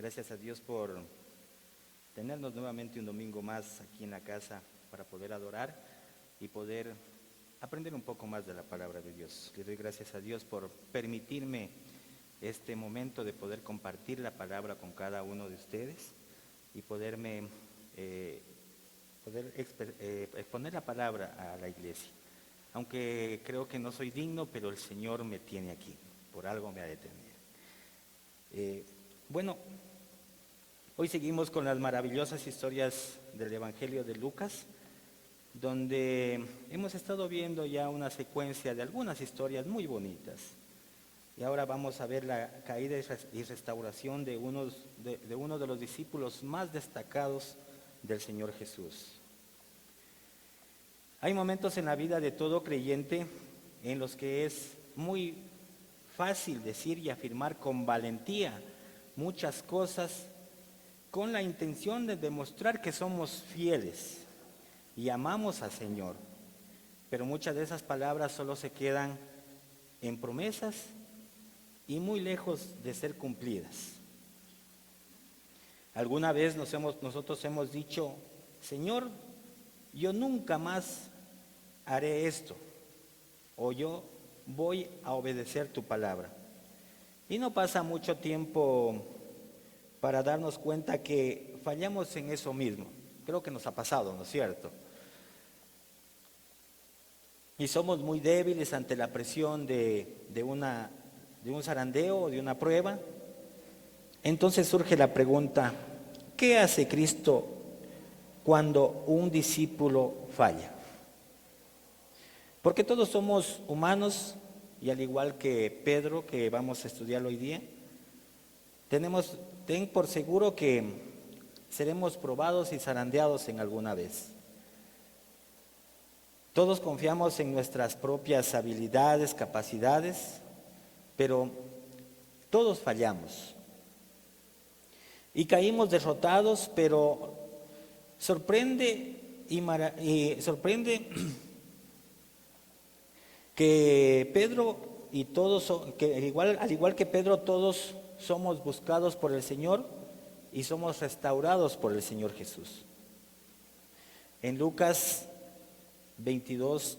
Gracias a Dios por tenernos nuevamente un domingo más aquí en la casa para poder adorar y poder aprender un poco más de la palabra de Dios. Le doy gracias a Dios por permitirme este momento de poder compartir la palabra con cada uno de ustedes y poder exponer la palabra a la iglesia. Aunque creo que no soy digno, pero el Señor me tiene aquí, por algo me ha de tener. Bueno, hoy seguimos con las maravillosas historias del Evangelio de Lucas, donde hemos estado viendo ya una secuencia de algunas historias muy bonitas. Y ahora vamos a ver la caída y restauración de uno de los discípulos más destacados del Señor Jesús. Hay momentos en la vida de todo creyente en los que es muy fácil decir y afirmar con valentía muchas cosas con la intención de demostrar que somos fieles y amamos al Señor. Pero muchas de esas palabras solo se quedan en promesas y muy lejos de ser cumplidas. Alguna vez nosotros hemos dicho: Señor, yo nunca más haré esto, o yo voy a obedecer tu palabra. Y no pasa mucho tiempo para darnos cuenta que fallamos en eso mismo. Creo que nos ha pasado, ¿no es cierto? Y somos muy débiles ante la presión de un zarandeo o de una prueba. Entonces surge la pregunta: ¿qué hace Cristo cuando un discípulo falla? Porque todos somos humanos y al igual que Pedro, que vamos a estudiar hoy día, ten por seguro que seremos probados y zarandeados en alguna vez. Todos confiamos en nuestras propias habilidades, capacidades, pero todos fallamos. Y caímos derrotados, pero sorprende que Pedro y todos, al igual que Pedro, todos somos buscados por el Señor y somos restaurados por el Señor Jesús. En Lucas 22,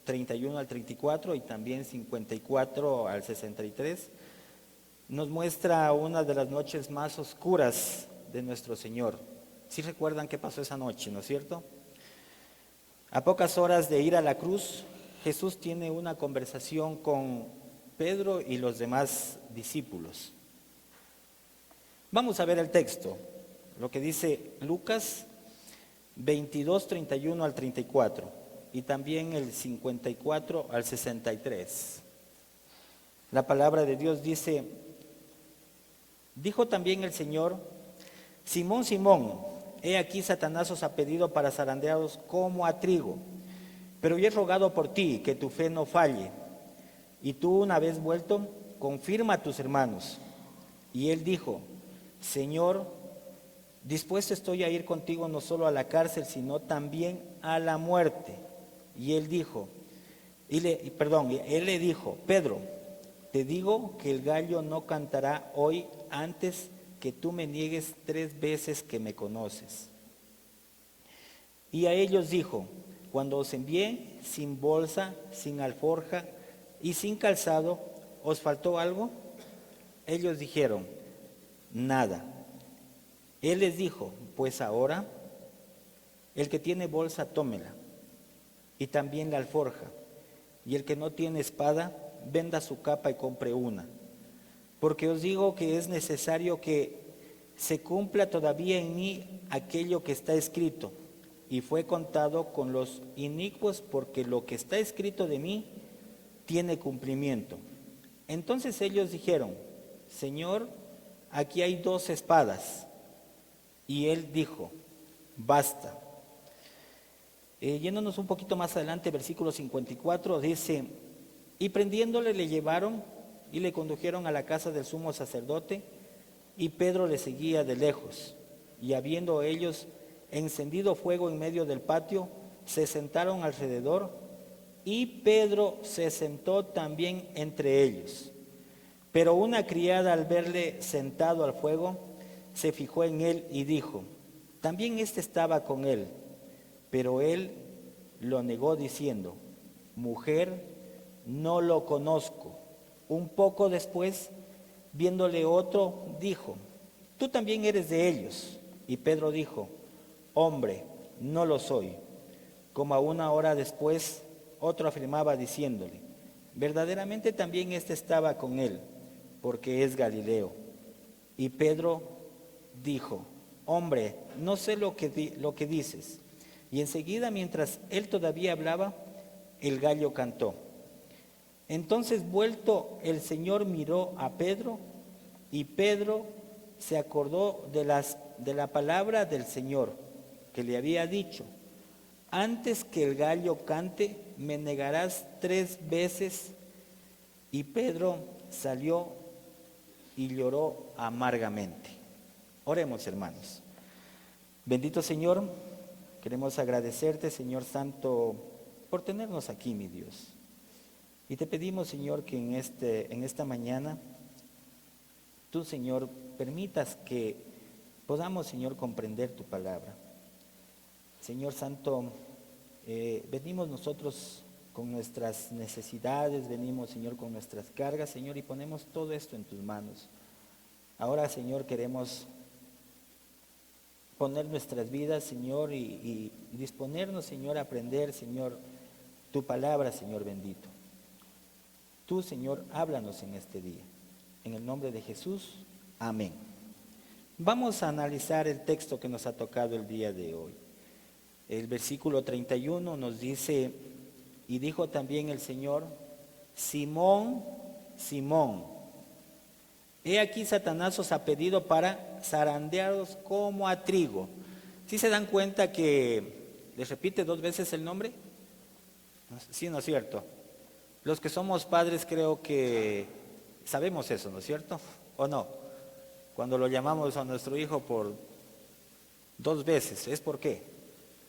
31 al 34 y también 54 al 63, nos muestra una de las noches más oscuras de nuestro Señor. ¿Sí recuerdan qué pasó esa noche, no es cierto? A pocas horas de ir a la cruz, Jesús tiene una conversación con Pedro y los demás discípulos. Vamos a ver el texto, lo que dice Lucas 22, 31 al 34 y también el 54 al 63. La palabra de Dios dice: dijo también el Señor: Simón, Simón, he aquí Satanás os ha pedido para zarandearos como a trigo, pero yo he rogado por ti que tu fe no falle, y tú, una vez vuelto, confirma a tus hermanos. Y él dijo: Señor, dispuesto estoy a ir contigo no solo a la cárcel, sino también a la muerte. Y él le dijo: Pedro, te digo que el gallo no cantará hoy antes que tú me niegues 3 veces que me conoces. Y a ellos dijo: cuando os envié sin bolsa, sin alforja y sin calzado, ¿os faltó algo? Ellos dijeron: nada. Él les dijo: pues ahora, el que tiene bolsa, tómela, y también la alforja, y el que no tiene espada, venda su capa y compre una. Porque os digo que es necesario que se cumpla todavía en mí aquello que está escrito, y fue contado con los inicuos, porque lo que está escrito de mí tiene cumplimiento. Entonces ellos dijeron: Señor, aquí hay 2 espadas. Y él dijo: basta. Yéndonos un poquito más adelante, versículo 54, dice: y prendiéndole le llevaron y le condujeron a la casa del sumo sacerdote, y Pedro le seguía de lejos. Y habiendo ellos encendido fuego en medio del patio, se sentaron alrededor, y Pedro se sentó también entre ellos. Pero una criada, al verle sentado al fuego, se fijó en él y dijo: también éste estaba con él. Pero él lo negó diciendo: mujer, no lo conozco. Un poco después, viéndole otro, dijo: tú también eres de ellos. Y Pedro dijo: hombre, no lo soy. Como a una hora después, otro afirmaba diciéndole: verdaderamente también éste estaba con él, porque es Galileo. Y Pedro dijo: hombre, no sé lo que dices. Y enseguida, mientras él todavía hablaba, el gallo cantó. Entonces, vuelto el Señor, miró a Pedro, y Pedro se acordó de la palabra del Señor que le había dicho: antes que el gallo cante, me negarás 3 veces. Y Pedro salió y lloró amargamente. Oremos, hermanos. Bendito Señor, queremos agradecerte, Señor Santo, por tenernos aquí, mi Dios. Y te pedimos, Señor, que en esta mañana tú, Señor, permitas que podamos, Señor, comprender tu palabra. Señor Santo, venimos nosotros con nuestras necesidades, venimos, Señor, con nuestras cargas, Señor, y ponemos todo esto en tus manos. Ahora, Señor, queremos poner nuestras vidas, Señor, y disponernos, Señor, a aprender, Señor, tu palabra, Señor bendito. Tú, Señor, háblanos en este día. En el nombre de Jesús, amén. Vamos a analizar el texto que nos ha tocado el día de hoy. El versículo 31 nos dice: y dijo también el Señor: Simón, Simón, he aquí Satanás os ha pedido para zarandearos como a trigo. ¿Sí se dan cuenta que les repite 2 veces el nombre? Sí, ¿no es cierto? Los que somos padres creo que sabemos eso, ¿no es cierto? ¿O no? Cuando lo llamamos a nuestro hijo por 2 veces, ¿es por qué?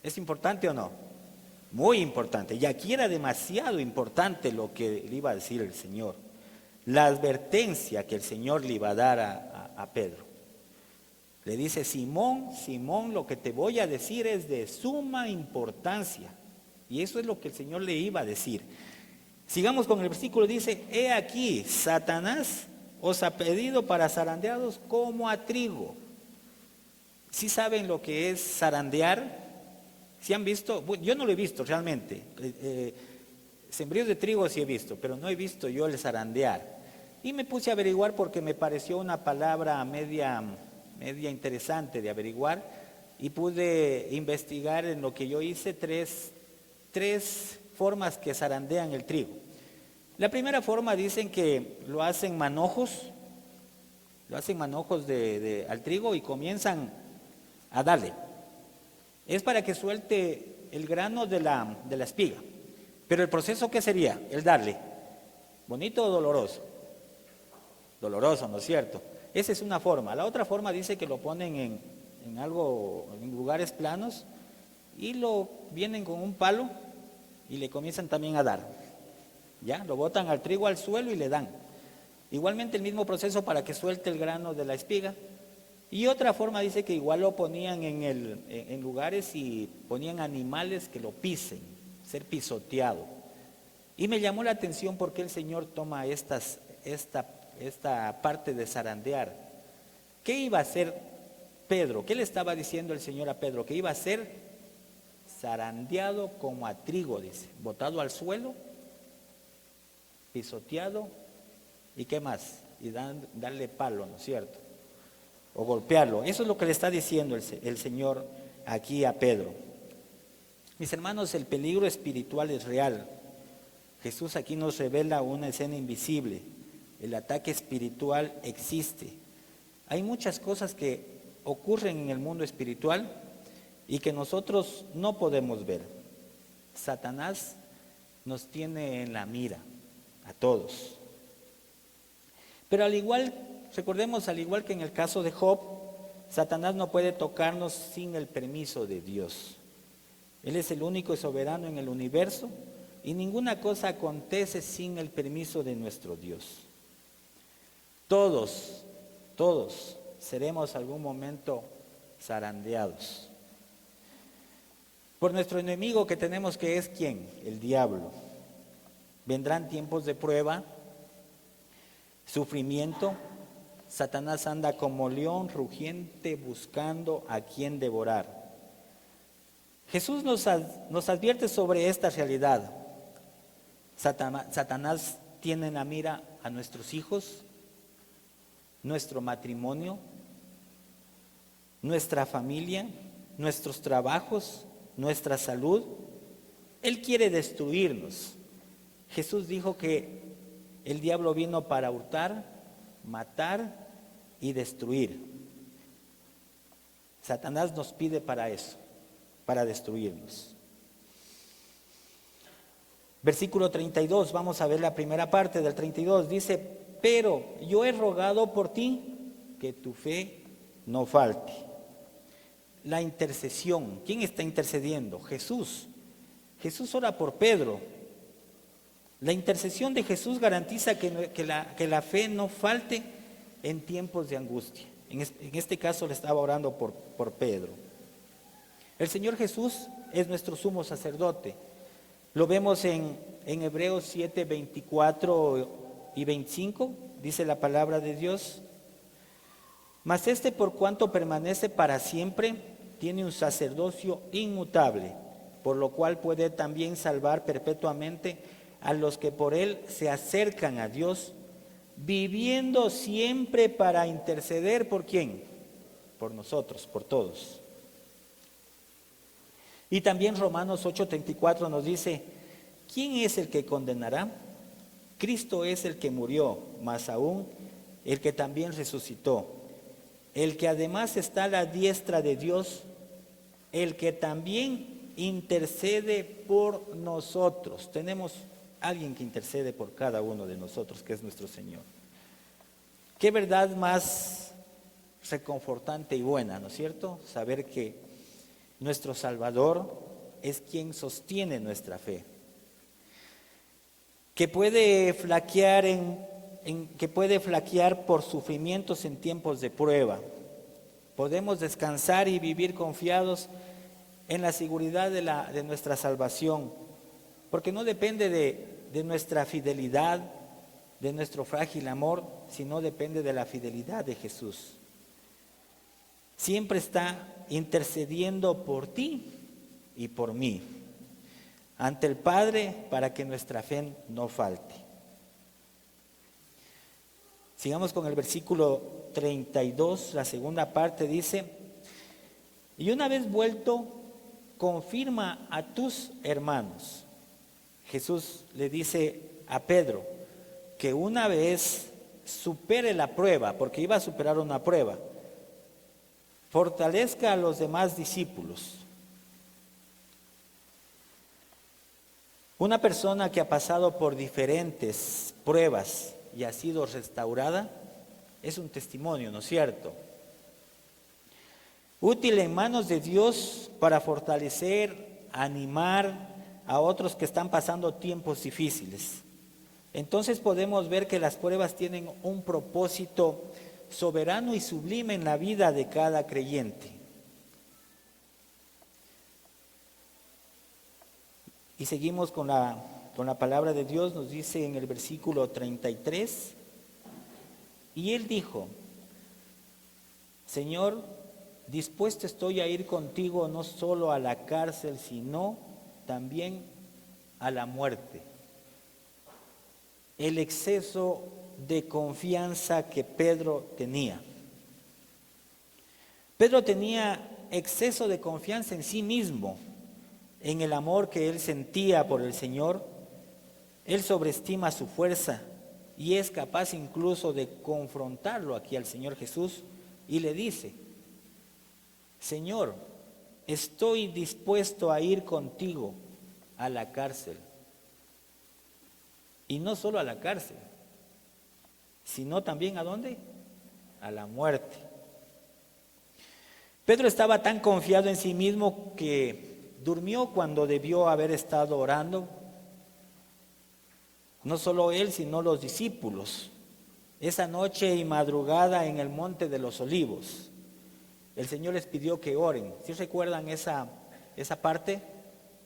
¿Es importante o no? Muy importante. Y aquí era demasiado importante lo que le iba a decir el Señor. La advertencia que el Señor le iba a dar a Pedro. Le dice: Simón, Simón, lo que te voy a decir es de suma importancia. Y eso es lo que el Señor le iba a decir. Sigamos con el versículo, dice: he aquí, Satanás os ha pedido para zarandearos como a trigo. ¿Sí saben lo que es zarandear? ¿Sí han visto? Bueno, yo no lo he visto realmente. Sembríos de trigo sí he visto, pero no he visto yo el zarandear. Y me puse a averiguar porque me pareció una palabra media interesante de averiguar, y pude investigar en lo que yo hice tres formas que zarandean el trigo. La primera forma dicen que lo hacen manojos al trigo y comienzan a darle. Es para que suelte el grano de la espiga. Pero el proceso, ¿qué sería? El darle. ¿Bonito o doloroso? Doloroso, ¿no es cierto? Esa es una forma. La otra forma dice que lo ponen en lugares planos y vienen con un palo y le comienzan también a dar. ¿Ya? Lo botan al trigo al suelo y le dan. Igualmente el mismo proceso para que suelte el grano de la espiga. Y otra forma dice que igual lo ponían en lugares y ponían animales que lo pisen, ser pisoteado. Y me llamó la atención porque el Señor toma esta parte de zarandear. ¿Qué iba a hacer Pedro? ¿Qué le estaba diciendo el Señor a Pedro? Que iba a ser zarandeado como a trigo, dice, botado al suelo, pisoteado, ¿y qué más? Y darle palo, ¿no es cierto? O golpearlo. Eso es lo que le está diciendo el Señor aquí a Pedro. Mis hermanos, el peligro espiritual es real. Jesús aquí nos revela una escena invisible. El ataque espiritual existe. Hay muchas cosas que ocurren en el mundo espiritual y que nosotros no podemos ver. Satanás nos tiene en la mira, a todos. Pero recordemos, al igual que en el caso de Job, Satanás no puede tocarnos sin el permiso de Dios. Él es el único soberano en el universo y ninguna cosa acontece sin el permiso de nuestro Dios. Todos seremos algún momento zarandeados por nuestro enemigo que tenemos, que es ¿quién? El diablo. Vendrán tiempos de prueba, sufrimiento. Satanás anda como león rugiente buscando a quien devorar. Jesús nos advierte sobre esta realidad. Satanás tiene en la mira a nuestros hijos, nuestro matrimonio, nuestra familia, nuestros trabajos, nuestra salud. Él quiere destruirnos. Jesús dijo que el diablo vino para hurtar, matar y destruir. Satanás nos pide para eso, para destruirnos. Versículo 32, vamos a ver la primera parte del 32, dice: pero yo he rogado por ti que tu fe no falte. La intercesión, ¿quién está intercediendo? Jesús. Jesús ora por Pedro. La intercesión de Jesús garantiza que la fe no falte en tiempos de angustia. En este caso le estaba orando por Pedro. El Señor Jesús es nuestro sumo sacerdote. Lo vemos en Hebreos 7, 24 y 25, dice la palabra de Dios: mas por cuanto permanece para siempre, tiene un sacerdocio inmutable, por lo cual puede también salvar perpetuamente a los que por él se acercan a Dios, viviendo siempre para interceder ¿por quién? Por nosotros, por todos. Y también Romanos 8:34 nos dice: ¿quién es el que condenará? Cristo es el que murió, más aún el que también resucitó, el que además está a la diestra de Dios, el que también intercede por nosotros. Tenemos alguien que intercede por cada uno de nosotros, que es nuestro Señor. Qué verdad más reconfortante y buena, ¿no es cierto? Saber que nuestro Salvador es quien sostiene nuestra fe, que puede flaquear por sufrimientos en tiempos de prueba. Podemos descansar y vivir confiados en la seguridad de nuestra salvación, porque no depende de nuestra fidelidad, de nuestro frágil amor, sino depende de la fidelidad de Jesús. Siempre está intercediendo por ti y por mí ante el Padre para que nuestra fe no falte. Sigamos con el versículo 32, la segunda parte dice: y una vez vuelto, confirma a tus hermanos. Jesús le dice a Pedro que una vez supere la prueba, porque iba a superar una prueba, fortalezca a los demás discípulos. Una persona que ha pasado por diferentes pruebas y ha sido restaurada es un testimonio, ¿no es cierto? Útil en manos de Dios para fortalecer, animar a otros que están pasando tiempos difíciles. Entonces podemos ver que las pruebas tienen un propósito soberano y sublime en la vida de cada creyente. Y seguimos con la palabra de Dios. Nos dice en el versículo 33: y él dijo: Señor, dispuesto estoy a ir contigo no solo a la cárcel, sino también a la muerte. El exceso de confianza que Pedro tenía. Pedro tenía exceso de confianza en sí mismo, en el amor que él sentía por el Señor. Él sobreestima su fuerza y es capaz incluso de confrontarlo aquí al Señor Jesús y le dice: Señor, estoy dispuesto a ir contigo a la cárcel. Y no solo a la cárcel, sino también ¿a dónde? A la muerte. Pedro estaba tan confiado en sí mismo que durmió cuando debió haber estado orando. No solo él, sino los discípulos. esa noche y madrugada en el monte de los olivos, el Señor les pidió que oren. ¿Sí recuerdan esa parte?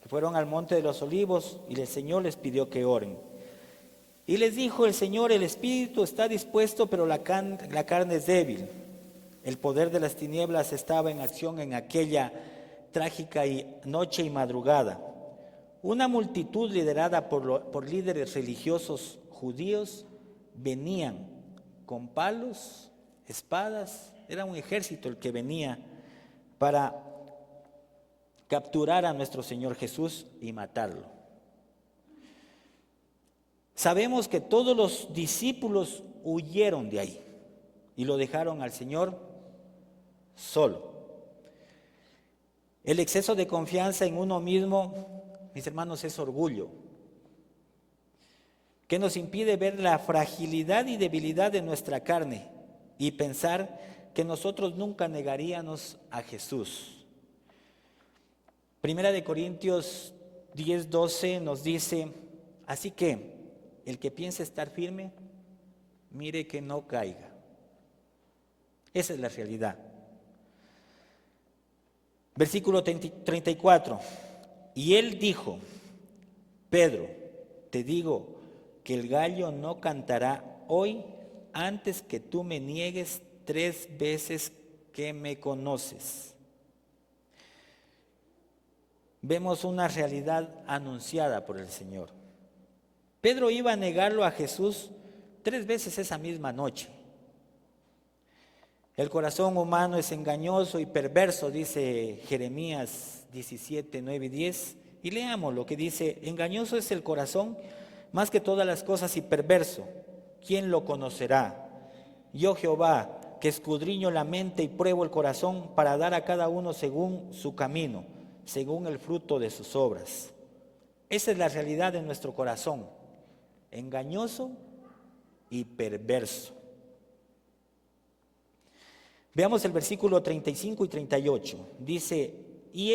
Que fueron al monte de los olivos y el Señor les pidió que oren. Y les dijo el Señor: el espíritu está dispuesto, pero la carne es débil. El poder de las tinieblas estaba en acción en aquella trágica noche y madrugada. Una multitud liderada por líderes religiosos judíos venían con palos, espadas. Era un ejército el que venía para capturar a nuestro Señor Jesús y matarlo. Sabemos que todos los discípulos huyeron de ahí y lo dejaron al Señor solo. El exceso de confianza en uno mismo, mis hermanos, es orgullo, que nos impide ver la fragilidad y debilidad de nuestra carne y pensar que nosotros nunca negaríamos a Jesús. Primera de Corintios 10:12 nos dice: así que el que piense estar firme, mire que no caiga. Esa es la realidad. Versículo 34. Y él dijo: Pedro, te digo que el gallo no cantará hoy antes que tú me niegues 3 veces que me conoces. Vemos una realidad anunciada por el Señor. Pedro iba a negarlo a Jesús 3 veces esa misma noche. El corazón humano es engañoso y perverso, dice Jeremías 17, 9 y 10. Y leamos lo que dice: engañoso es el corazón más que todas las cosas y perverso. ¿Quién lo conocerá? Yo, Jehová, que escudriño la mente y pruebo el corazón para dar a cada uno según su camino, según el fruto de sus obras. Esa es la realidad de nuestro corazón, engañoso y perverso. Veamos el versículo 35 y 38. Dice: y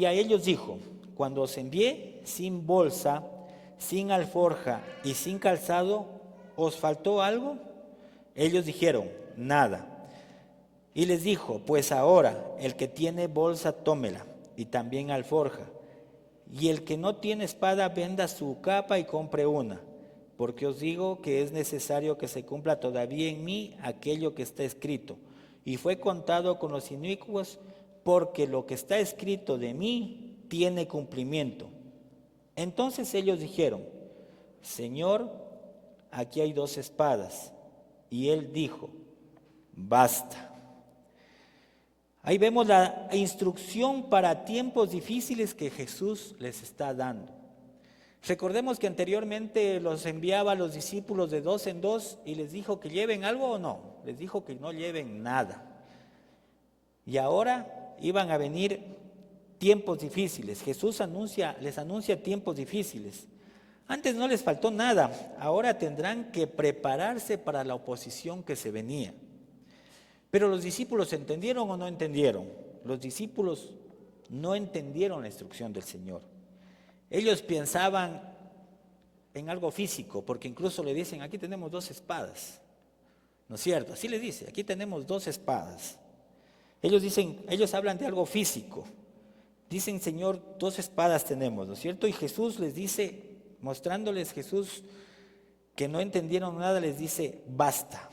a ellos dijo: cuando os envié sin bolsa, sin alforja y sin calzado, ¿os faltó algo? Ellos dijeron: nada. Y les dijo: pues ahora el que tiene bolsa, tómela, y también alforja. Y el que no tiene espada, venda su capa y compre una. Porque os digo que es necesario que se cumpla todavía en mí aquello que está escrito. Y fue contado con los inicuos, porque lo que está escrito de mí tiene cumplimiento. Entonces ellos dijeron: Señor, aquí hay 2 espadas. Y él dijo: basta. Ahí vemos la instrucción para tiempos difíciles que Jesús les está dando. Recordemos que anteriormente los enviaba a los discípulos de 2 en 2 y les dijo que lleven algo o no. Les dijo que no lleven nada. Y ahora iban a venir tiempos difíciles. Jesús les anuncia tiempos difíciles. Antes no les faltó nada, ahora tendrán que prepararse para la oposición que se venía. Pero los discípulos ¿entendieron o no entendieron? Los discípulos no entendieron la instrucción del Señor. Ellos pensaban en algo físico, porque incluso le dicen: aquí tenemos 2 espadas. ¿No es cierto? Así le dice: aquí tenemos 2 espadas. Ellos hablan de algo físico. Dicen: Señor, 2 espadas tenemos, ¿no es cierto? Y Jesús les dice, mostrándoles Jesús que no entendieron nada, les dice: basta.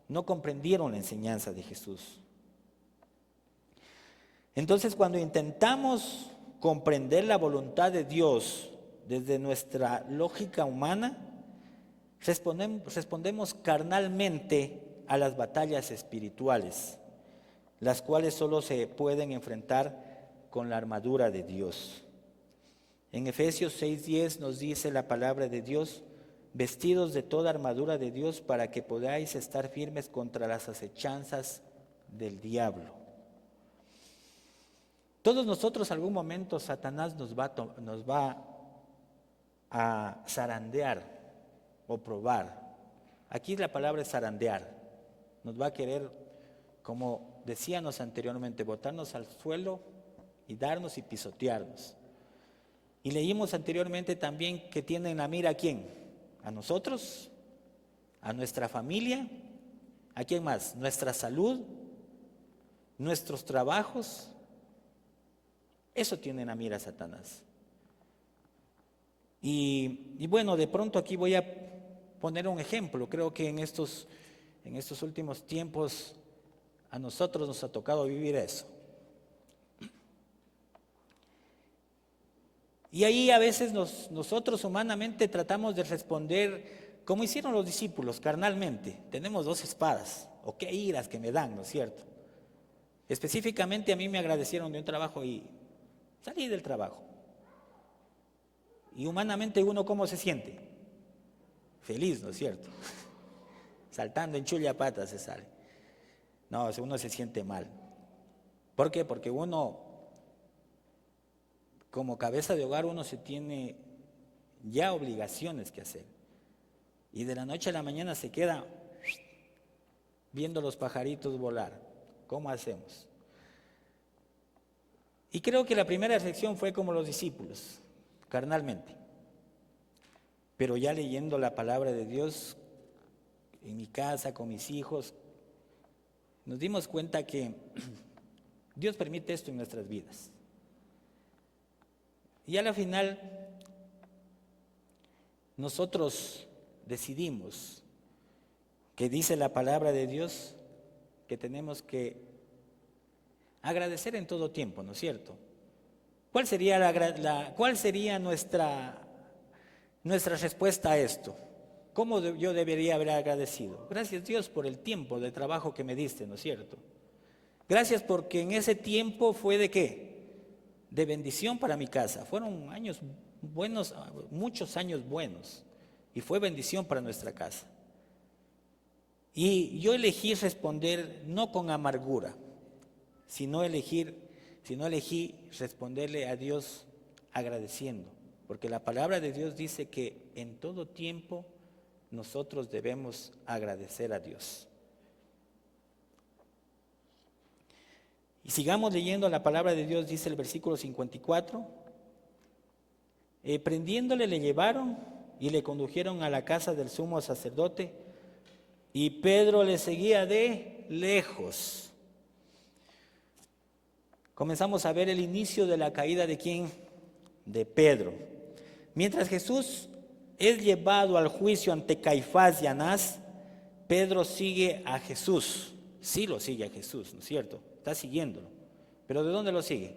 No comprendieron la enseñanza de Jesús. Entonces, cuando intentamos comprender la voluntad de Dios desde nuestra lógica humana, respondemos carnalmente a las batallas espirituales, las cuales solo se pueden enfrentar con la armadura de Dios. En Efesios 6:10 nos dice la palabra de Dios: vestidos de toda armadura de Dios para que podáis estar firmes contra las acechanzas del diablo. Todos nosotros algún momento Satanás nos va a zarandear o probar. Aquí la palabra es zarandear. Nos va a querer, como decíamos anteriormente, botarnos al suelo y darnos y pisotearnos. Y leímos anteriormente también que tienen la mira ¿a quién? ¿A nosotros a nuestra familia, ¿a quién más? Nuestra salud, nuestros trabajos. Eso tiene en la mira Satanás. Y bueno, de pronto aquí voy a poner un ejemplo. Creo que en estos últimos tiempos a nosotros nos ha tocado vivir eso. Y ahí a veces nosotros humanamente tratamos de responder como hicieron los discípulos, carnalmente. Tenemos 2 espadas, o qué iras que me dan, ¿no es cierto? Específicamente a mí me agradecieron de un trabajo y salí del trabajo. Y humanamente uno, ¿cómo se siente? Feliz, ¿no es cierto? Saltando en chulla pata se sale. No, uno se siente mal. ¿Por qué? Porque uno, como cabeza de hogar, uno se tiene ya obligaciones que hacer. Y de la noche a la mañana se queda viendo los pajaritos volar. ¿Cómo hacemos? Y creo que la primera reacción fue como los discípulos, carnalmente. Pero ya leyendo la palabra de Dios en mi casa, con mis hijos, nos dimos cuenta que Dios permite esto en nuestras vidas. Y a la final, nosotros decidimos que dice la palabra de Dios que tenemos que agradecer en todo tiempo, ¿no es cierto? ¿Cuál sería nuestra respuesta a esto? ¿Cómo yo debería haber agradecido? Gracias Dios por el tiempo de trabajo que me diste, ¿no es cierto? Gracias porque en ese tiempo fue ¿de qué? De bendición para mi casa. Fueron años buenos, muchos años buenos, y fue bendición para nuestra casa. Y yo elegí responder no con amargura, sino elegí responderle a Dios agradeciendo, porque la palabra de Dios dice que en todo tiempo nosotros debemos agradecer a Dios. Y sigamos leyendo la palabra de Dios, dice el versículo 54. Prendiéndole le llevaron y le condujeron a la casa del sumo sacerdote, y Pedro le seguía de lejos. Comenzamos a ver el inicio de la caída de ¿quién? De Pedro. Mientras Jesús es llevado al juicio ante Caifás y Anás, Pedro sigue a Jesús. Sí lo sigue a Jesús, ¿no es cierto? Está siguiéndolo. ¿Pero de dónde lo sigue?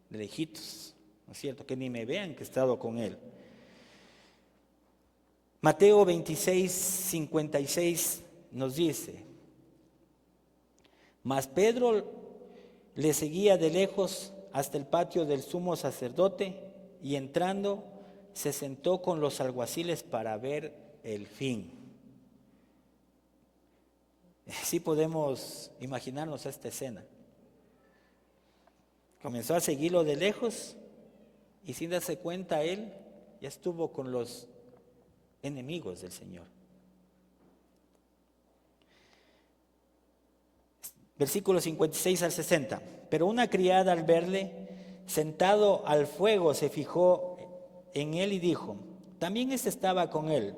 De lejitos, ¿no es cierto? Que ni me vean que he estado con él. Mateo 26, 56 nos dice: mas Pedro le seguía de lejos hasta el patio del sumo sacerdote, y entrando se sentó con los alguaciles para ver el fin. Sí podemos imaginarnos esta escena. Comenzó a seguirlo de lejos y sin darse cuenta él ya estuvo con los enemigos del Señor. Versículos 56 al 60. Pero una criada al verle sentado al fuego se fijó en él y dijo: también éste estaba con él.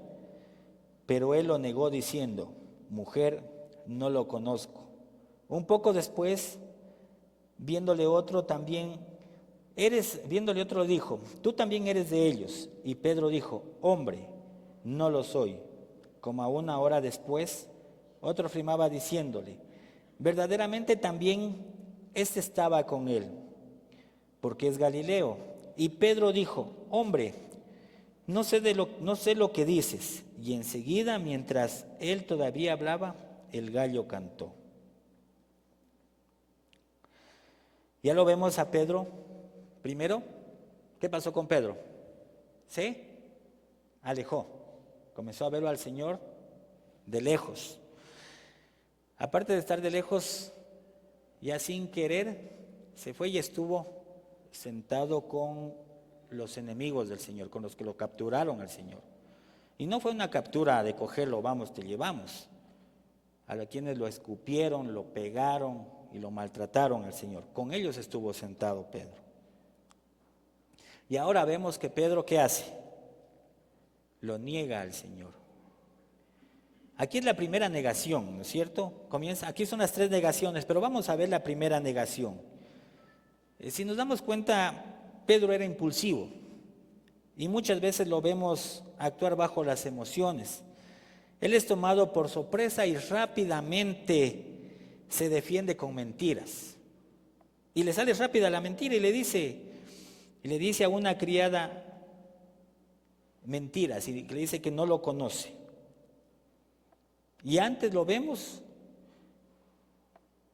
Pero él lo negó diciendo: mujer, no lo conozco. Un poco después, viéndole otro dijo: tú también eres de ellos. Y Pedro dijo: hombre, no lo soy. Como a una hora después, otro afirmaba diciéndole: verdaderamente también éste estaba con él, porque es Galileo. Y Pedro dijo: hombre, no sé lo que dices. Y enseguida, mientras él todavía hablaba, el gallo cantó. Ya lo vemos a Pedro. Primero, ¿qué pasó con Pedro? Se alejó. Comenzó a verlo al Señor de lejos. Aparte de estar de lejos, ya sin querer, se fue y estuvo sentado con los enemigos del Señor, con los que lo capturaron al Señor. Y no fue una captura de cogerlo, vamos, te llevamos. A los quienes lo escupieron, lo pegaron y lo maltrataron al Señor. Con ellos estuvo sentado Pedro. Y ahora vemos que Pedro, ¿qué hace? Lo niega al Señor. Aquí es la primera negación, ¿no es cierto? Aquí son las tres negaciones, pero vamos a ver la primera negación. Si nos damos cuenta, Pedro era impulsivo y muchas veces lo vemos actuar bajo las emociones. Él es tomado por sorpresa y rápidamente se defiende con mentiras. Y le sale rápida la mentira y le dice a una criada mentiras y le dice que no lo conoce. Y antes lo vemos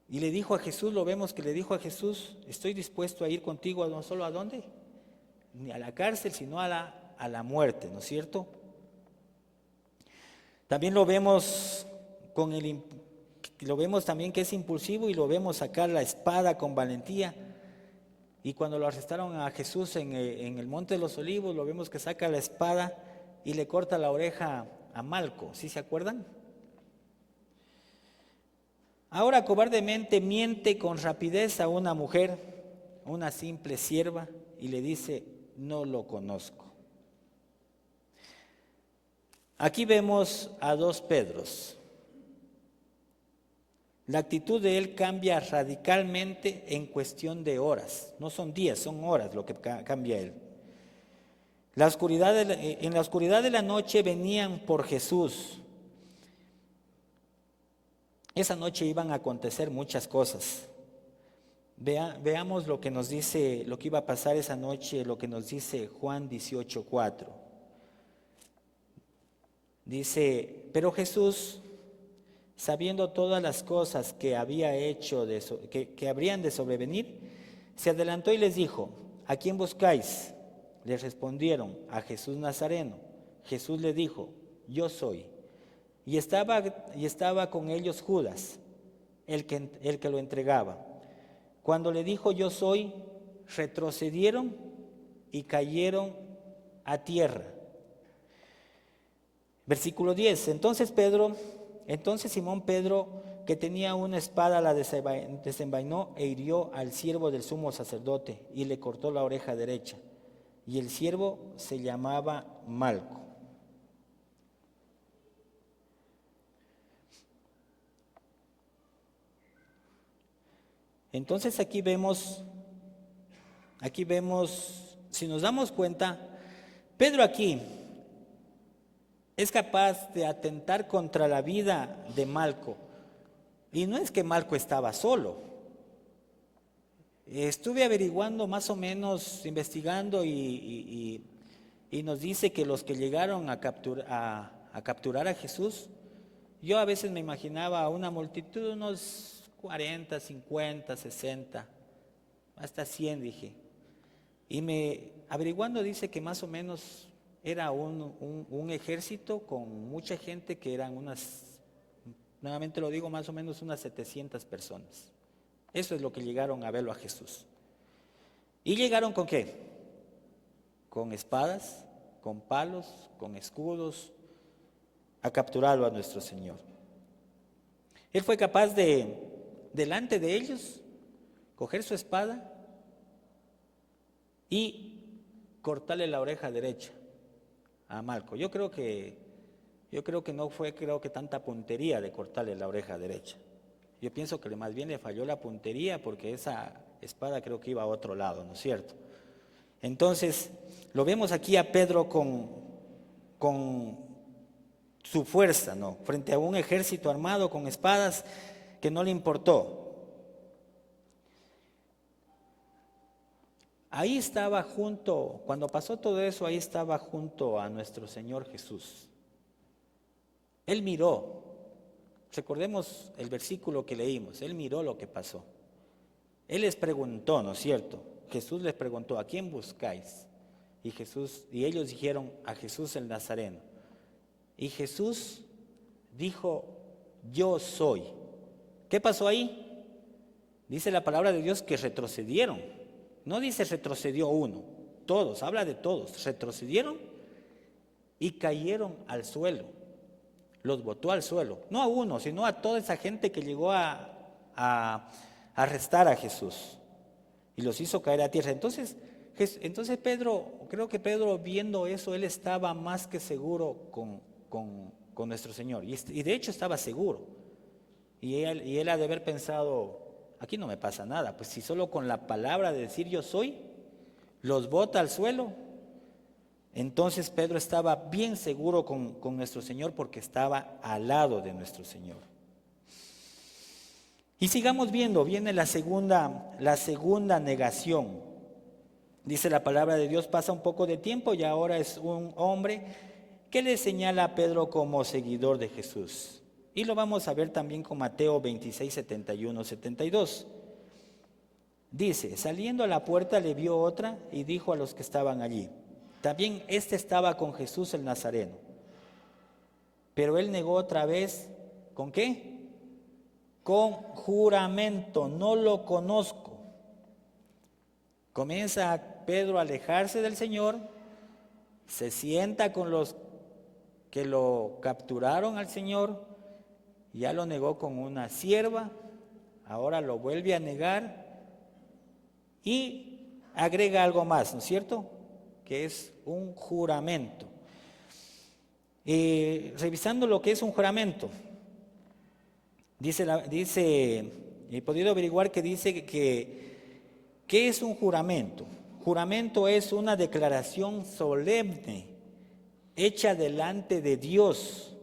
y le dijo a Jesús, lo vemos que le dijo a Jesús, estoy dispuesto a ir contigo no solo a dónde, ni a la cárcel, sino a la muerte, ¿no es cierto? También lo vemos lo vemos también que es impulsivo y lo vemos sacar la espada con valentía. Y cuando lo arrestaron a Jesús en el Monte de los Olivos, lo vemos que saca la espada y le corta la oreja a Malco, ¿sí se acuerdan? Ahora cobardemente miente con rapidez a una mujer, una simple sierva, y le dice, no lo conozco. Aquí vemos a dos Pedros. La actitud de él cambia radicalmente en cuestión de horas. No son días, son horas lo que cambia él. En la oscuridad de la noche venían por Jesús. Esa noche iban a acontecer muchas cosas. Veamos lo que nos dice, lo que iba a pasar esa noche, lo que nos dice Juan 18:4. Dice, pero Jesús, sabiendo todas las cosas que había hecho, que habrían de sobrevenir, se adelantó y les dijo, ¿a quién buscáis? Les respondieron, a Jesús Nazareno. Jesús le dijo, yo soy. Y estaba con ellos Judas, el que lo entregaba. Cuando le dijo yo soy, retrocedieron y cayeron a tierra. Versículo 10. Entonces Simón Pedro, que tenía una espada, la desenvainó e hirió al siervo del sumo sacerdote y le cortó la oreja derecha. Y el siervo se llamaba Malco. Entonces aquí vemos, si nos damos cuenta, Pedro aquí es capaz de atentar contra la vida de Malco. Y no es que Malco estaba solo. Estuve averiguando más o menos, investigando y nos dice que los que llegaron a capturar a Jesús, yo a veces me imaginaba a una multitud, unos 40, 50, 60, hasta 100 dije. Y averiguando dice que más o menos era un ejército con mucha gente que eran nuevamente lo digo, más o menos unas 700 personas. Eso es lo que llegaron a verlo a Jesús. ¿Y llegaron con qué? Con espadas, con palos, con escudos, a capturarlo a nuestro Señor. Él fue capaz de, delante de ellos, coger su espada y cortarle la oreja derecha a Malco. Yo creo que no fue tanta puntería de cortarle la oreja derecha. Yo pienso que más bien le falló la puntería porque esa espada creo que iba a otro lado, ¿no es cierto? Entonces, lo vemos aquí a Pedro con su fuerza, ¿no? Frente a un ejército armado con espadas que no le importó. Ahí estaba cuando pasó todo eso, ahí estaba junto a nuestro Señor Jesús. Él miró, recordemos el versículo que leímos, él miró lo que pasó. Él les preguntó, ¿no es cierto? Jesús les preguntó, ¿a quién buscáis? Y ellos dijeron, a Jesús el Nazareno. Y Jesús dijo, yo soy. ¿Qué pasó ahí? Dice la palabra de Dios que retrocedieron. No dice retrocedió uno, todos, habla de todos. Retrocedieron y cayeron al suelo. Los botó al suelo. No a uno, sino a toda esa gente que llegó a arrestar a Jesús. Y los hizo caer a tierra. Entonces Pedro, creo que Pedro viendo eso, él estaba más que seguro con nuestro Señor. Y de hecho estaba seguro. Y él ha de haber pensado, aquí no me pasa nada, pues si solo con la palabra de decir yo soy, los bota al suelo. Entonces Pedro estaba bien seguro con nuestro Señor porque estaba al lado de nuestro Señor. Y sigamos viendo, viene la segunda negación. Dice la palabra de Dios, pasa un poco de tiempo y ahora es un hombre que le señala a Pedro como seguidor de Jesús. Y lo vamos a ver también con Mateo 26, 71, 72. Dice, saliendo a la puerta le vio otra y dijo a los que estaban allí. También estaba con Jesús el Nazareno. Pero él negó otra vez, ¿con qué? Con juramento, no lo conozco. Comienza Pedro a alejarse del Señor, se sienta con los que lo capturaron al Señor, ya lo negó con una sierva, ahora lo vuelve a negar y agrega algo más, ¿no es cierto? Que es un juramento. Revisando lo que es un juramento, he podido averiguar que dice ¿qué es un juramento? Juramento es una declaración solemne hecha delante de Dios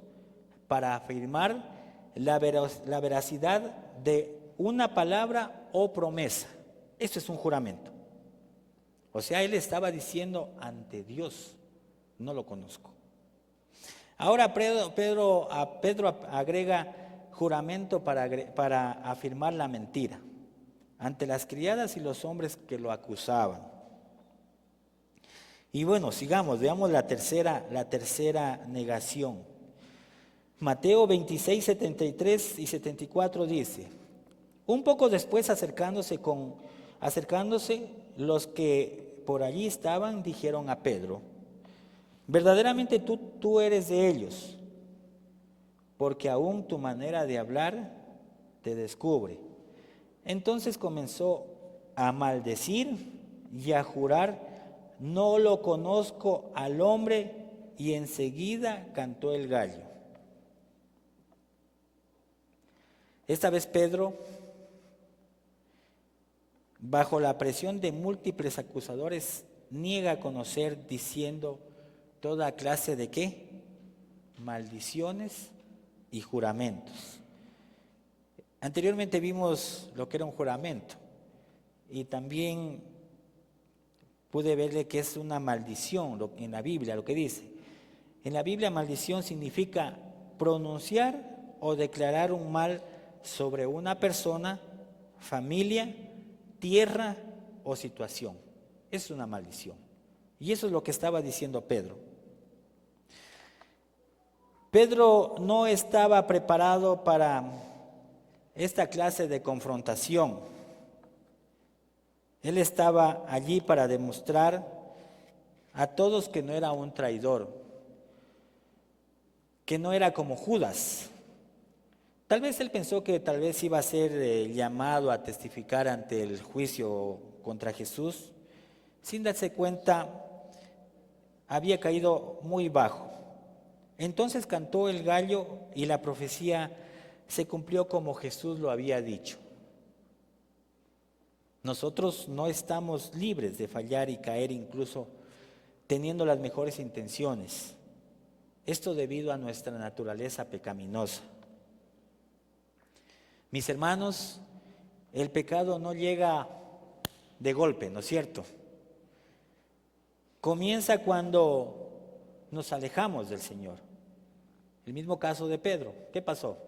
para afirmar la veracidad de una palabra o promesa. Eso es un juramento. O sea, él estaba diciendo ante Dios, no lo conozco. Ahora Pedro agrega juramento para afirmar la mentira ante las criadas y los hombres que lo acusaban. Y bueno, sigamos, veamos la tercera negación. Mateo 26, 73 y 74 dice, un poco después acercándose, los que por allí estaban dijeron a Pedro, verdaderamente tú eres de ellos, porque aún tu manera de hablar te descubre. Entonces comenzó a maldecir y a jurar, no lo conozco al hombre, y enseguida cantó el gallo. Esta vez Pedro, bajo la presión de múltiples acusadores, niega a conocer, diciendo toda clase de ¿qué? Maldiciones y juramentos. Anteriormente vimos lo que era un juramento y también pude verle que es una maldición en la Biblia, lo que dice. En la Biblia maldición significa pronunciar o declarar un mal sobre una persona, familia, tierra o situación. Es una maldición. Y eso es lo que estaba diciendo Pedro. Pedro no estaba preparado para esta clase de confrontación. Él estaba allí para demostrar a todos que no era un traidor, que no era como Judas. Tal vez él pensó que tal vez iba a ser llamado a testificar ante el juicio contra Jesús. Sin darse cuenta, había caído muy bajo. Entonces cantó el gallo y la profecía se cumplió como Jesús lo había dicho. Nosotros no estamos libres de fallar y caer incluso teniendo las mejores intenciones. Esto debido a nuestra naturaleza pecaminosa. Mis hermanos, el pecado no llega de golpe, ¿no es cierto? Comienza cuando nos alejamos del Señor. El mismo caso de Pedro. ¿Qué pasó?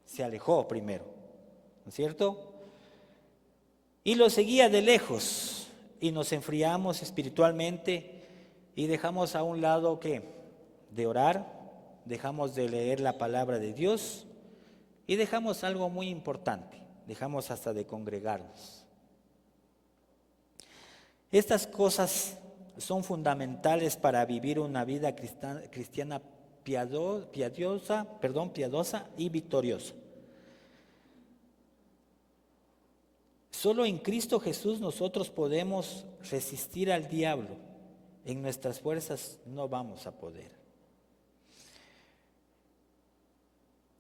Se alejó primero, ¿no es cierto? Y lo seguía de lejos y nos enfriamos espiritualmente y dejamos a un lado ¿qué? De orar, dejamos de leer la palabra de Dios y dejamos algo muy importante, dejamos hasta de congregarnos. Estas cosas son fundamentales para vivir una vida cristiana piadosa y victoriosa. Solo en Cristo Jesús nosotros podemos resistir al diablo. En nuestras fuerzas no vamos a poder.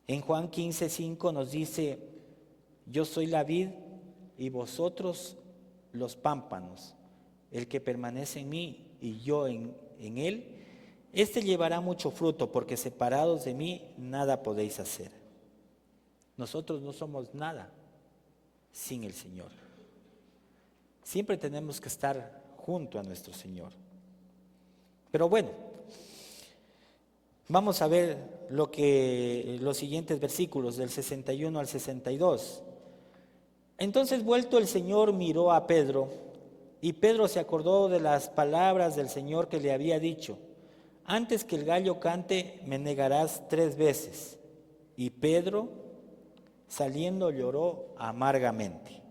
En Juan 15:5 nos dice: yo soy la vid y vosotros los pámpanos. El que permanece en mí y yo en él, éste llevará mucho fruto, porque separados de mí nada podéis hacer. Nosotros no somos nada sin el Señor. Siempre tenemos que estar junto a nuestro Señor. Pero bueno, vamos a ver los siguientes versículos, del 61 al 62. Entonces, vuelto el Señor, miró a Pedro, y Pedro se acordó de las palabras del Señor que le había dicho: antes que el gallo cante, me negarás 3 veces. Y Pedro, saliendo, lloró amargamente.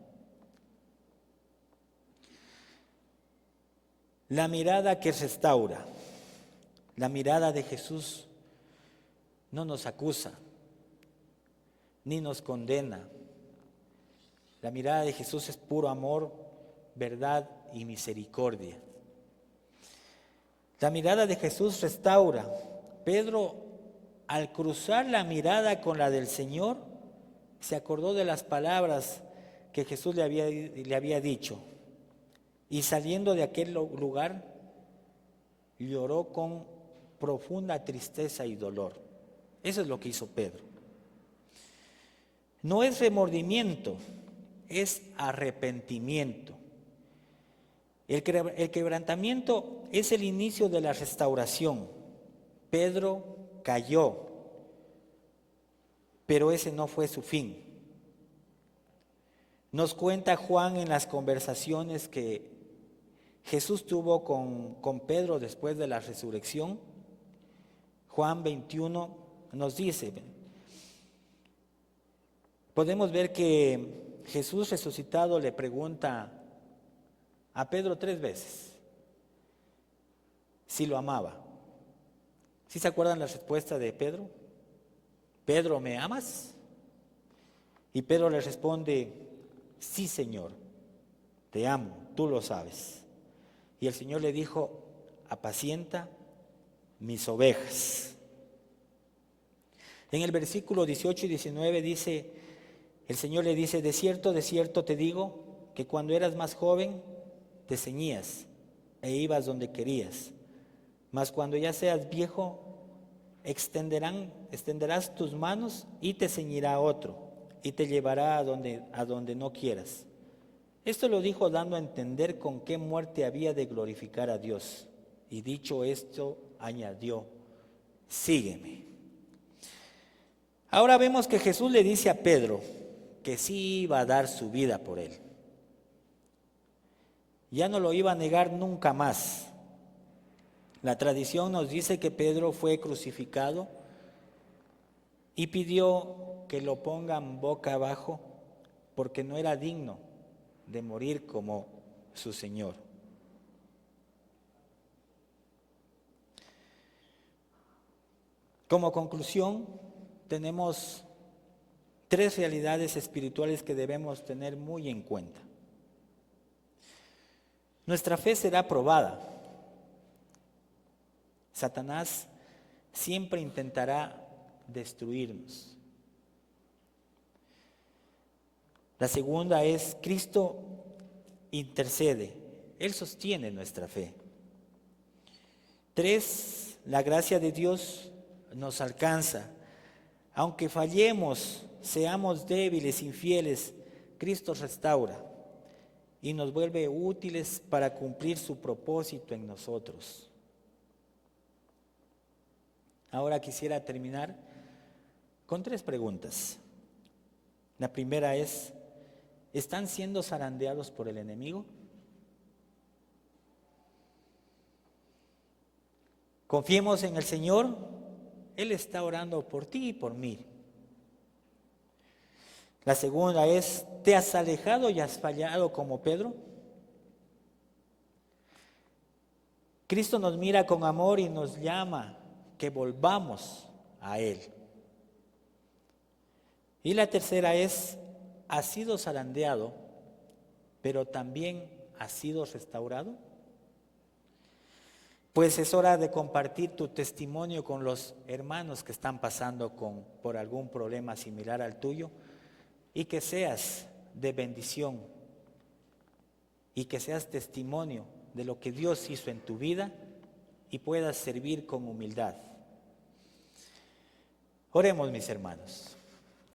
La mirada que restaura, la mirada de Jesús, no nos acusa, ni nos condena. La mirada de Jesús es puro amor, verdad y misericordia. La mirada de Jesús restaura. Pedro, al cruzar la mirada con la del Señor, se acordó de las palabras que Jesús le había dicho. Y saliendo de aquel lugar, lloró con profunda tristeza y dolor. Eso es lo que hizo Pedro. No es remordimiento, es arrepentimiento. El quebrantamiento es el inicio de la restauración. Pedro cayó, pero ese no fue su fin. Nos cuenta Juan en las conversaciones que Jesús tuvo con Pedro después de la resurrección. Juan 21 nos dice, podemos ver que Jesús resucitado le pregunta a Pedro 3 veces si lo amaba. ¿Sí se acuerdan la respuesta de Pedro? Pedro, ¿me amas? Y Pedro le responde: sí, Señor, te amo, tú lo sabes. Y el Señor le dijo: apacienta mis ovejas. En el versículo 18 y 19 dice, el Señor le dice: de cierto te digo, que cuando eras más joven, te ceñías e ibas donde querías. Mas cuando ya seas viejo, extenderás tus manos y te ceñirá otro, y te llevará a donde no quieras. Esto lo dijo dando a entender con qué muerte había de glorificar a Dios. Y dicho esto, añadió: sígueme. Ahora vemos que Jesús le dice a Pedro que sí iba a dar su vida por él. Ya no lo iba a negar nunca más. La tradición nos dice que Pedro fue crucificado y pidió que lo pongan boca abajo porque no era digno de morir como su Señor. Como conclusión, tenemos 3 realidades espirituales que debemos tener muy en cuenta. Nuestra fe será probada. Satanás siempre intentará destruirnos. La segunda es: Cristo intercede, Él sostiene nuestra fe. 3, la gracia de Dios nos alcanza. Aunque fallemos, seamos débiles, infieles, Cristo restaura y nos vuelve útiles para cumplir su propósito en nosotros. Ahora quisiera terminar con 3 preguntas. La primera es: ¿están siendo zarandeados por el enemigo? Confiemos en el Señor, Él está orando por ti y por mí. La segunda es: ¿te has alejado y has fallado como Pedro? Cristo nos mira con amor y nos llama que volvamos a Él. Y la tercera es: ¿has sido zarandeado, pero también has sido restaurado? pues es hora de compartir tu testimonio con los hermanos que están pasando por algún problema similar al tuyo, y que seas de bendición y que seas testimonio de lo que Dios hizo en tu vida y puedas servir con humildad. Oremos, mis hermanos.